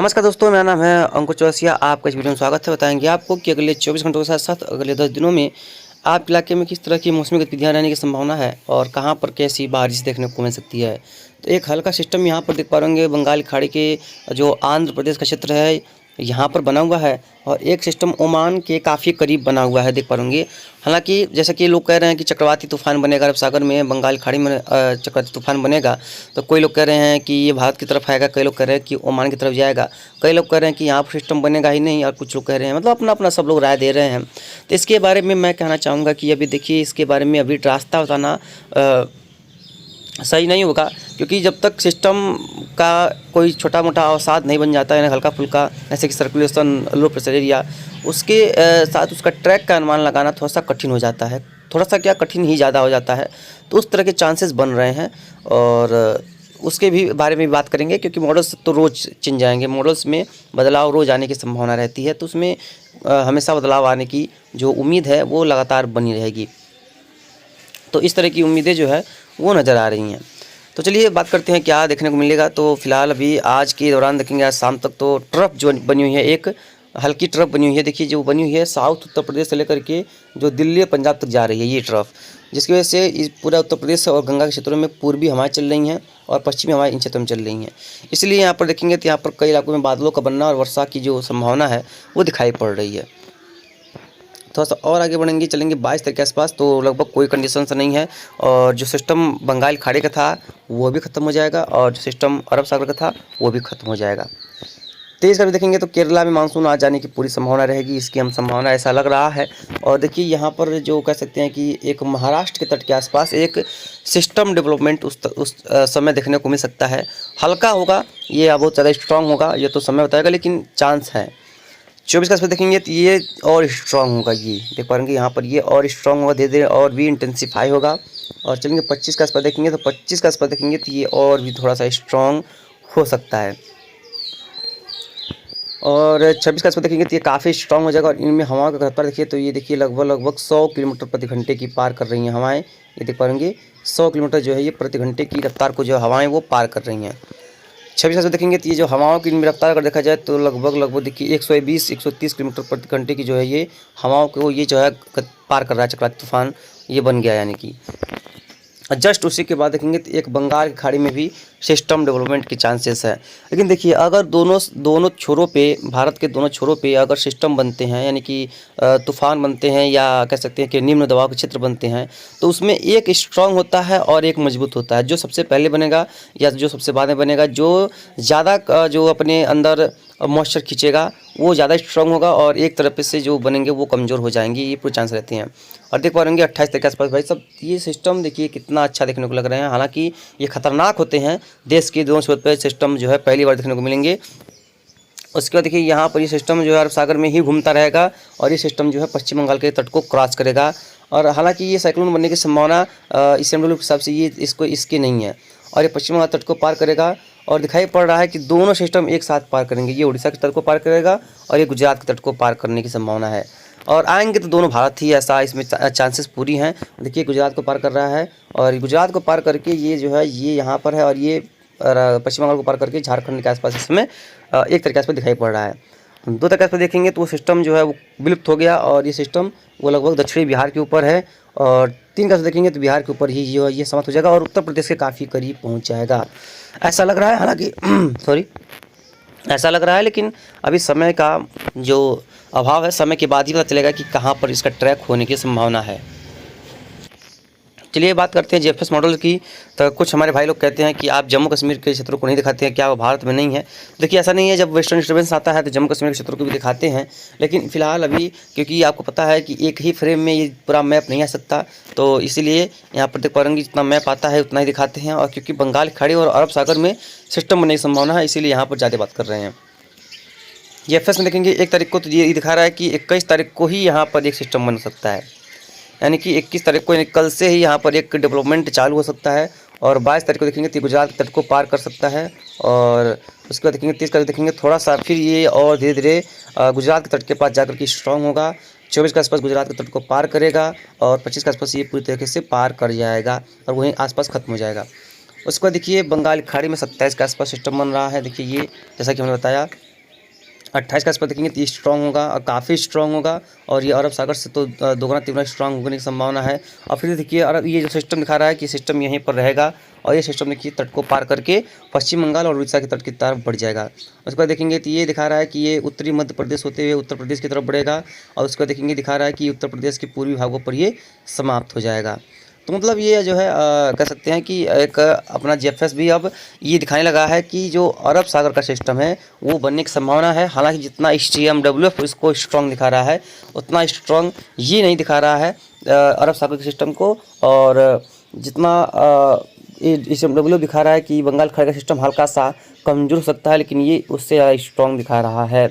नमस्कार दोस्तों, मेरा नाम है अंकुर चौरसिया। आपका इस वीडियो में स्वागत है। बताएंगे आपको कि अगले 24 घंटों के साथ साथ अगले 10 दिनों में आप इलाके में किस तरह की मौसमी गतिविधियाँ रहने की संभावना है और कहाँ पर कैसी बारिश देखने को मिल सकती है। तो एक हल्का सिस्टम यहाँ पर देख पा रहे बंगाल की खाड़ी के जो आंध्र प्रदेश का क्षेत्र है यहाँ पर बना हुआ है, और एक सिस्टम ओमान के काफ़ी करीब बना हुआ है, देख पा रहे। हालांकि जैसा कि लोग कह रहे हैं कि चक्रवाती तूफान बनेगा अरब सागर में, बंगाल खाड़ी में चक्रवाती तूफान बनेगा। तो कोई लोग कह रहे हैं कि ये भारत की तरफ आएगा, कई लोग कह रहे हैं कि ओमान की तरफ जाएगा, कई लोग कह रहे हैं कि यहाँ पर सिस्टम बनेगा ही नहीं, और कुछ लोग कह रहे हैं, मतलब अपना अपना सब लोग राय दे रहे हैं। तो इसके बारे में मैं कहना चाहूँगा कि अभी देखिए, इसके बारे में अभी रास्ता बताना सही नहीं होगा, क्योंकि जब तक सिस्टम का कोई छोटा मोटा अवसाद नहीं बन जाता है, हल्का फुल्का जैसे कि सर्कुलेशन लो प्रेशर एरिया, उसके साथ उसका ट्रैक का अनुमान लगाना थोड़ा सा कठिन हो जाता है, थोड़ा सा क्या कठिन ही ज़्यादा हो जाता है। तो उस तरह के चांसेस बन रहे हैं, और उसके भी बारे में बात करेंगे, क्योंकि मॉडल्स तो रोज़ चेंज जाएंगे, मॉडल्स में बदलाव रोज़ आने की संभावना रहती है। तो उसमें हमेशा बदलाव आने की जो उम्मीद है वो लगातार बनी रहेगी। तो इस तरह की उम्मीदें जो है वो नज़र आ रही हैं। तो चलिए बात करते हैं क्या देखने को मिलेगा। तो फिलहाल अभी आज के दौरान देखेंगे, आज शाम तक तो ट्रफ जो बनी हुई है, एक हल्की ट्रफ बनी हुई है। देखिए जो बनी हुई है साउथ उत्तर प्रदेश से लेकर के जो दिल्ली और पंजाब तक जा रही है ये ट्रफ, जिसकी वजह से इस पूरा उत्तर प्रदेश और गंगा के क्षेत्रों में पूर्वी हवाएं चल रही हैं और पश्चिमी हवाएं इन क्षेत्रों में चल रही हैं। इसलिए यहाँ पर देखेंगे तो यहाँ पर कई इलाकों में बादलों का बनना और वर्षा की जो संभावना है वो दिखाई पड़ रही है। थोड़ा सा और आगे बढ़ेंगे, चलेंगे 22 तारीख के आसपास, तो लगभग कोई कंडीशन से नहीं है, और जो सिस्टम बंगाल खाड़ी का था वो भी ख़त्म हो जाएगा, और जो सिस्टम अरब सागर का था वो भी ख़त्म हो जाएगा। 23 का भी देखेंगे तो केरला में मानसून आ जाने की पूरी संभावना रहेगी, इसकी हम संभावना ऐसा लग रहा है। और देखिए यहाँ पर जो कह सकते हैं कि एक महाराष्ट्र के तट के आसपास एक सिस्टम डेवलपमेंट उस समय देखने को मिल सकता है। हल्का होगा ये, बहुत ज़्यादा स्ट्रांग होगा ये तो समय बताएगा, लेकिन चांस है। 24 का आसपास देखेंगे तो ये और स्ट्रांग होगा, ये देख पाएंगे यहाँ पर ये और स्ट्रांग होगा, धीरे धीरे और भी इंटेंसिफाई होगा। और चलेंगे 25 का आसपास देखेंगे तो 25 का आसपास देखेंगे तो ये और भी थोड़ा सा स्ट्रांग हो सकता है। और 26 का आसपास देखेंगे तो ये काफ़ी स्ट्रांग हो जाएगा, और इनमें हवाओं का रफ्तार देखिए तो ये देखिए लगभग 100 किलोमीटर प्रति घंटे की पार कर रही हैं हवाएं। ये देख पाएंगे 100 किलोमीटर जो है ये प्रति घंटे की रफ्तार को जो हवाएं वो पार कर रही हैं। 26 से देखेंगे तो ये जो हवाओं की रफ्तार अगर देखा जाए तो लगभग देखिए 120-130 किलोमीटर प्रति घंटे की जो है ये हवाओं को ये जो है पार कर रहा है चक्रवाती तूफान, ये बन गया यानी कि। जस्ट उसी के बाद देखेंगे तो एक बंगाल की खाड़ी में भी सिस्टम डेवलपमेंट की चांसेस है। लेकिन देखिए अगर दोनों छोरों पे, भारत के दोनों छोरों पे अगर सिस्टम बनते हैं, यानी कि तूफान बनते हैं या कह सकते हैं कि निम्न दबाव के क्षेत्र बनते हैं, तो उसमें एक स्ट्रांग होता है और एक मजबूत होता है। जो सबसे पहले बनेगा या जो सबसे बाद में बनेगा, जो ज़्यादा जो अपने अंदर मॉइस्चर खींचेगा वो ज़्यादा स्ट्रांग होगा, और एक तरफ से जो बनेंगे वो कमज़ोर हो जाएंगे, ये पूरे चांस रहते हैं। और देख पाएंगे 28 तारीख के आसपास भाई सब ये सिस्टम देखिए कितना अच्छा देखने को लग रहे हैं। हालांकि ये खतरनाक होते हैं, देश के दोनों छोर पर सिस्टम जो है पहली बार देखने को मिलेंगे। उसके बाद देखिए यहाँ पर ये सिस्टम जो है अरब सागर में ही घूमता रहेगा, और ये सिस्टम जो है पश्चिम बंगाल के तट को क्रॉस करेगा। और हालांकि ये साइक्लोन बनने की संभावना इस के हिसाब से ये इसकी नहीं है, और ये पश्चिम बंगाल तट को पार करेगा। और दिखाई पड़ रहा है कि दोनों सिस्टम एक साथ पार करेंगे, ये उड़ीसा के तट को पार करेगा और ये गुजरात के तट को पार करने की संभावना है। और आएंगे तो दोनों भारत ही, ऐसा इसमें चांसेस पूरी हैं। देखिए गुजरात को पार कर रहा है, और गुजरात को पार करके ये जो है ये यहाँ पर है, और ये पश्चिम बंगाल को पार करके झारखंड के आसपास इसमें एक तरीके से दिखाई पड़ रहा है। 2 तरीके से देखेंगे तो वो सिस्टम जो है वो विलुप्त हो गया, और ये सिस्टम वो लगभग दक्षिणी बिहार के ऊपर है। और 3 का देखेंगे तो बिहार के ऊपर ही जो ये समाप्त हो जाएगा और उत्तर प्रदेश के काफ़ी करीब पहुंच जाएगा, ऐसा लग रहा है। हालांकि सॉरी, ऐसा लग रहा है, लेकिन अभी समय का जो अभाव है, समय के बाद ही पता चलेगा कि कहाँ पर इसका ट्रैक होने की संभावना है। चलिए बात करते हैं जीएफएस मॉडल की। तो कुछ हमारे भाई लोग कहते हैं कि आप जम्मू कश्मीर के क्षेत्रों को नहीं दिखाते हैं, क्या वो भारत में नहीं है? देखिए ऐसा नहीं है, जब वेस्टर्न डिस्टर्बेंस आता है तो जम्मू कश्मीर के क्षेत्रों को भी दिखाते हैं, लेकिन फिलहाल अभी क्योंकि आपको पता है कि एक ही फ्रेम में ये पूरा मैप नहीं आ सकता, तो इसीलिए यहाँ पर देख पाएंगे जितना मैप आता है उतना ही दिखाते हैं। और क्योंकि बंगाल की खाड़ी और अरब सागर में सिस्टम बनने की संभावना है, इसीलिए यहाँ पर ज़्यादा बात कर रहे हैं। जीएफएस में देखेंगे 1 तारीख को तो ये दिखा रहा है कि 21 तारीख को ही यहाँ पर एक सिस्टम बन सकता है, यानी कि 21 तारीख को, यानी कल से ही यहाँ पर एक डेवलपमेंट चालू हो सकता है। और 22 तारीख को देखेंगे तो गुजरात के तट को पार कर सकता है, और उसके बाद देखेंगे 30 तारीख देखेंगे थोड़ा सा फिर ये और धीरे धीरे गुजरात के तट के पास जाकर के स्ट्रांग होगा। 24 के आसपास गुजरात के तट को पार करेगा, और 25 के आसपास ये पूरी तरीके से पार कर जाएगा और वहीं आसपास खत्म हो जाएगा। उसके बाद देखिए बंगाल की खाड़ी में 27 के आसपास सिस्टम बन रहा है। देखिए ये जैसा कि हमने बताया 28 के आसपास देखेंगे तो ये स्ट्रॉन्ग होगा और काफ़ी स्ट्रॉन्ग होगा, और ये अरब सागर से तो दोगुना तिगुना स्ट्रॉन्ग होने की संभावना है। और फिर देखिए अरब ये जो सिस्टम दिखा रहा है कि सिस्टम यहीं पर रहेगा, और ये सिस्टम देखिए तट को पार करके पश्चिम बंगाल और उड़ीसा की तट की तरफ बढ़ जाएगा। उसके बाद देखेंगे तो ये दिखा रहा है कि ये उत्तरी मध्य प्रदेश होते हुए उत्तर प्रदेश की तरफ बढ़ेगा, और उसके बाद देखेंगे दिखा रहा है कि उत्तर प्रदेश के पूर्वी भागों पर ये समाप्त हो जाएगा। तो मतलब ये जो है कह सकते हैं कि एक अपना जीएफएस भी अब ये दिखाने लगा है कि जो अरब सागर का सिस्टम है वो बनने की संभावना है। हालांकि जितना HTMWF इसको स्ट्रॉन्ग दिखा रहा है उतना स्ट्रॉन्ग ये नहीं दिखा रहा है अरब सागर के सिस्टम को, और जितना HTMWF दिखा रहा है कि बंगाल खाड़ी का सिस्टम हल्का सा कमज़ोर हो सकता है, लेकिन ये उससे ज़्यादा स्ट्रॉन्ग दिखा रहा है।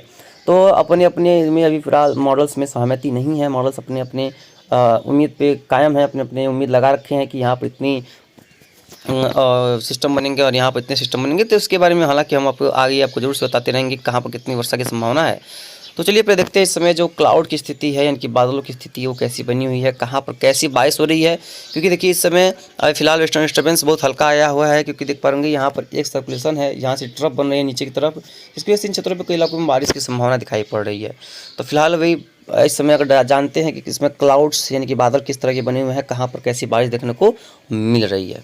तो अपने अपने में अभी फिलहाल मॉडल्स में सहमति नहीं है, मॉडल्स अपने अपने उम्मीद पे कायम है, अपने अपने उम्मीद लगा रखे हैं कि यहाँ पर इतनी सिस्टम बनेंगे और यहाँ पर इतने सिस्टम बनेंगे। तो इसके बारे में हालांकि हम आपको आगे आपको जरूर से बताते रहेंगे कहाँ पर कितनी वर्षा की संभावना है। तो चलिए पहले देखते हैं इस समय जो क्लाउड की स्थिति है, यानी कि बादलों की स्थिति है वो कैसी बनी हुई है, कहाँ पर कैसी बारिश हो रही है। क्योंकि देखिए इस समय फिलहाल वेस्टर्न डिस्टर्बेंस बहुत हल्का आया हुआ है, क्योंकि देख पाएंगे यहाँ पर एक सर्कुलेशन है, यहाँ से ट्रफ बन रही है नीचे की तरफ, इसकी वजह से इन क्षेत्रों पर कई इलाकों में बारिश की संभावना दिखाई पड़ रही है। तो फिलहाल वही इस समय अगर जानते हैं कि इसमें क्लाउड्स यानी कि बादल किस तरह के बने हुए हैं, कहाँ पर कैसी बारिश देखने को मिल रही है।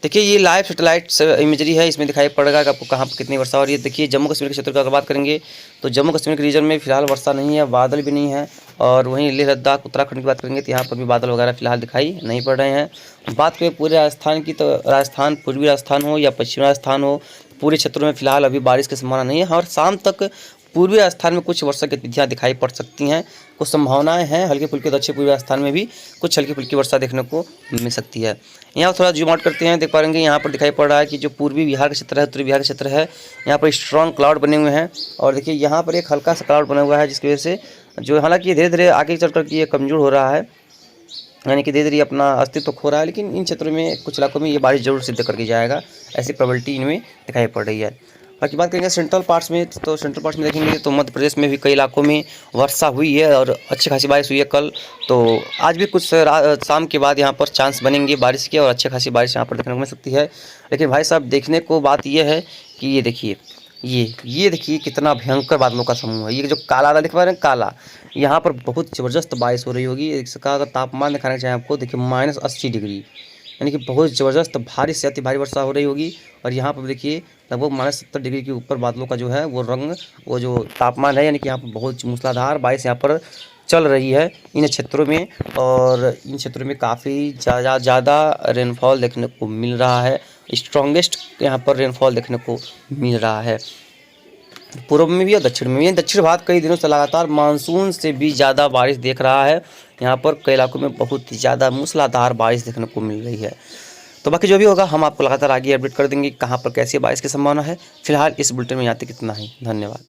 देखिए ये लाइव सैटेलाइट इमेजरी है, इसमें दिखाई पड़ेगा कि आपको कहाँ पर कितनी वर्षा हो रही है। देखिए जम्मू कश्मीर के क्षेत्र की अगर बात करेंगे तो जम्मू कश्मीर के रीजन में फिलहाल वर्षा नहीं है, बादल भी नहीं है। और वहीं लेह लद्दाख उत्तराखंड की बात करेंगे तो यहाँ पर भी बादल वगैरह फिलहाल दिखाई नहीं पड़ रहे हैं। बात करें पूरे राजस्थान की तो राजस्थान, पूर्वी राजस्थान हो या पश्चिमी राजस्थान हो, पूरे क्षेत्रों में फिलहाल अभी बारिश की संभावना नहीं है। और शाम तक पूर्वी राजस्थान में कुछ वर्षा गतिविधियाँ दिखाई पड़ सकती हैं, कुछ संभावनाएं हैं हल्की फुल्की। दक्षिण पूर्वी राजस्थान में भी कुछ हल्की फुल्की वर्षा देखने को मिल सकती है। यहाँ थोड़ा जूम आउट करते हैं, देख पाएंगे यहाँ पर दिखाई पड़ रहा है कि जो पूर्वी बिहार का क्षेत्र है, उत्तरी बिहार का क्षेत्र है, यहाँ पर स्ट्रॉन्ग क्लाउड बने हुए हैं। और देखिए यहाँ पर एक हल्का सा क्लाउड बना हुआ है, जिसकी वजह से जो हालांकि धीरे धीरे आगे चल कर ये कमज़ोर हो रहा है, यानी कि धीरे धीरे अपना अस्तित्व खो रहा है। लेकिन इन क्षेत्रों में कुछ इलाकों में ये बारिश जरूर सिद्ध करके जाएगा, ऐसी प्रोबेबिलिटी इनमें दिखाई पड़ रही है। बाकी बात करेंगे सेंट्रल पार्ट्स में, तो सेंट्रल पार्ट्स में देखेंगे तो मध्य प्रदेश में भी कई इलाकों में वर्षा हुई है और अच्छी खासी बारिश हुई है कल। तो आज भी कुछ शाम के बाद यहाँ पर चांस बनेंगे बारिश के, और अच्छी खासी बारिश यहाँ पर देखने को मिल सकती है। लेकिन भाई साहब देखने को बात यह है कि ये देखिए ये देखिए कितना भयंकर बादलों का समूह है। ये जो काला दिख पा रहे हैं काला, यहाँ पर बहुत ज़बरदस्त बारिश हो रही होगी। इसका अगर तापमान दिखाना चाहिए आपको, देखिए -80 डिग्री, यानी कि बहुत ज़बरदस्त भारी से अति भारी वर्षा हो रही होगी। और यहाँ पर देखिए लगभग -70 डिग्री के ऊपर बादलों का जो है वो रंग, वो जो तापमान है, यानी कि यहाँ पर बहुत मूसलाधार बारिश यहाँ पर चल रही है इन क्षेत्रों में। और इन क्षेत्रों में काफ़ी ज़्यादा रेनफॉल देखने को मिल रहा है, स्ट्रॉन्गेस्ट यहाँ पर रेनफॉल देखने को मिल रहा है पूर्व में भी और दक्षिण में भी। दक्षिण भारत कई दिनों से लगातार मानसून से भी ज़्यादा बारिश देख रहा है, यहाँ पर कई इलाकों में बहुत ही ज़्यादा मूसलाधार बारिश देखने को मिल रही है। तो बाकी जो भी होगा हम आपको लगातार आगे अपडेट कर देंगे कहाँ पर कैसी बारिश की संभावना है। फिलहाल इस बुलेटिन में यहाँ तक इतना ही, धन्यवाद।